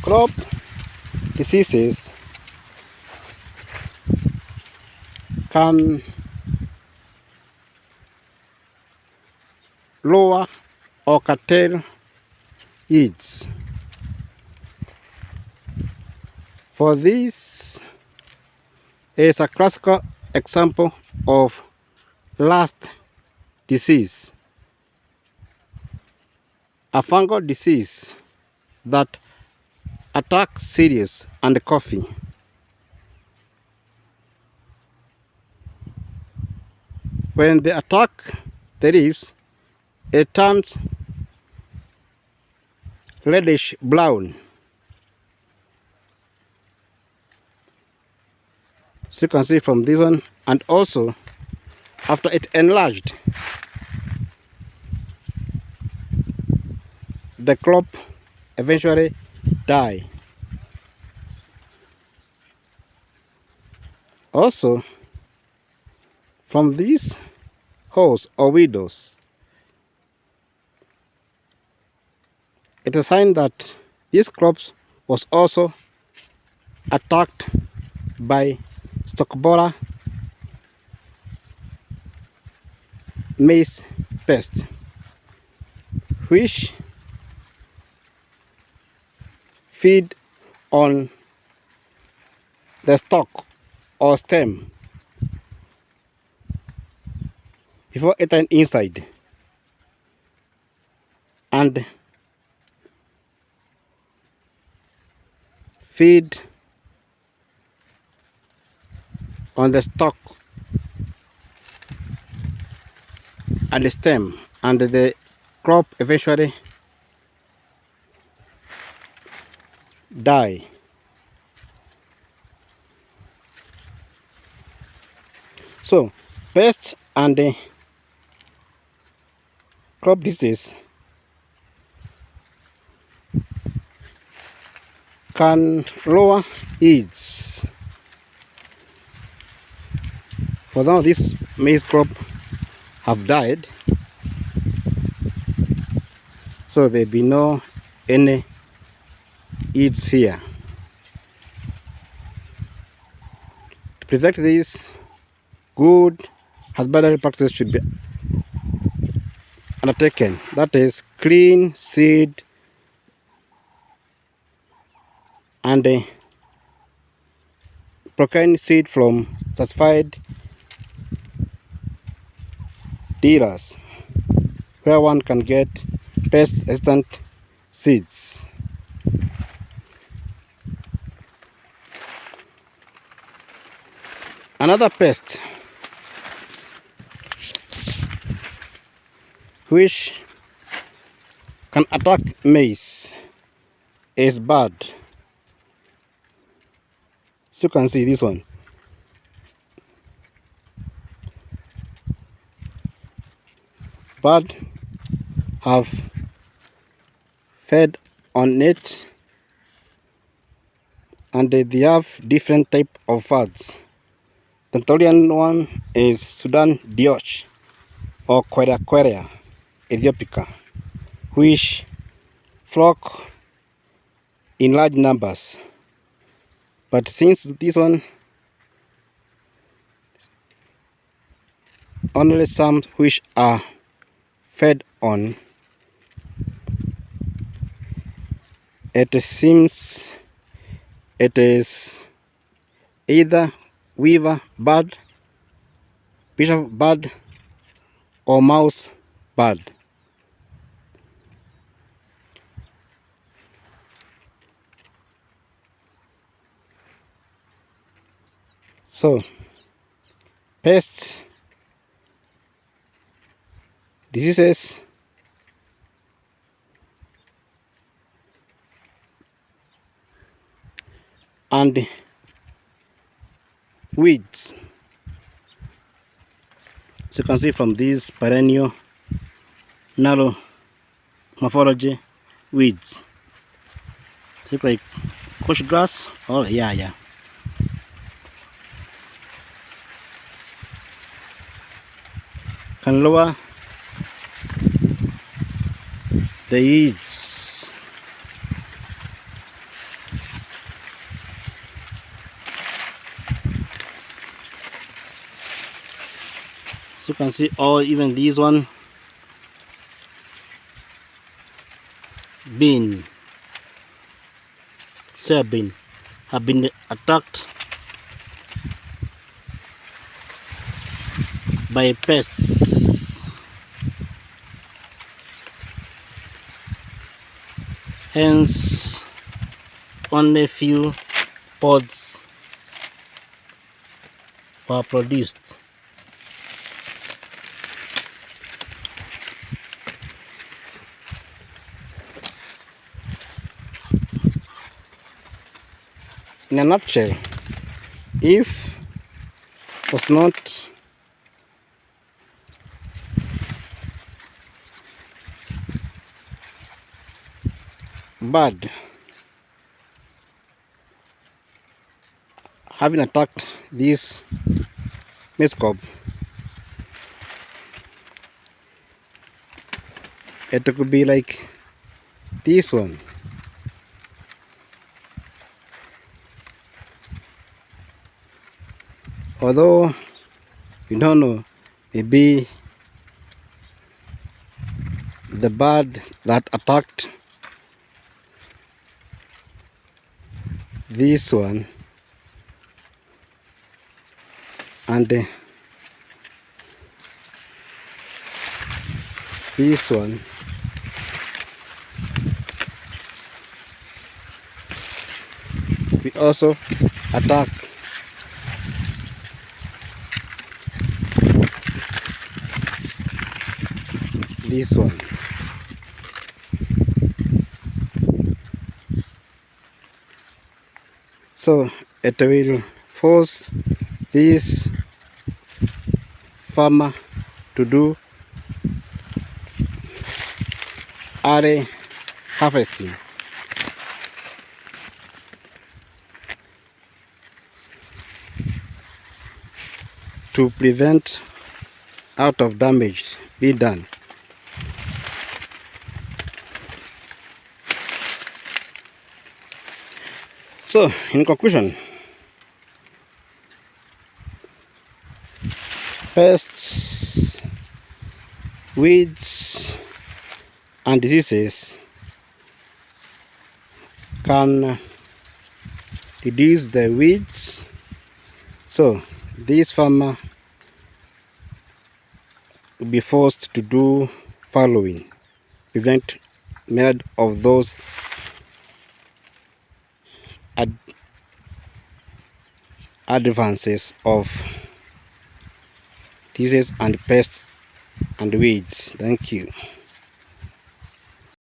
crop diseases can lower or curtail yields. For this is a classical example of rust disease, a fungal disease that attacks cereals and coffee. When they attack the leaves, it turns reddish brown. So you can see from this one, and also after it enlarged, the crop eventually die. Also, from these holes or windows, it is a sign that this crop was also attacked by stalk borer maize pest, which feed on the stalk or stem before entering inside, and feed on the stalk and the stem, and the crop eventually die. So pests and crop disease can lower yields. For now, this maize crop have died, so there be no any yields here. To prevent this, good husbandry practices should be undertaken. That is, clean seed and procuring seed from certified dealers, where one can get pest resistant seeds. Another pest which can attack maize is bud. So you can see this one. Bud have fed on it, and they have different type of birds. The Anatolian one is Sudan dioch or Queria Ethiopica, which flock in large numbers. But since this one, only some which are fed on, it seems it is either weaver bird, bishop bird, or mouse bird. So pests, diseases, and weeds. So you can see from these perennial narrow morphology weeds, look like bush grass. Oh yeah. Can lower the yields. you can see, or even this one soybean have been attacked by pests. Hence, only few pods were produced. In a nutshell, if it was not bad having attacked this maize cob, it could be like this one. Although we don't know, maybe the bird that attacked this one and this one we also attack this one. So it will force this farmer to do early harvesting to prevent out of damage being done. So in conclusion, pests, weeds and diseases can reduce the weeds. So this farmer will be forced to do following: prevent many of those advances of diseases and pests and weeds. Thank you.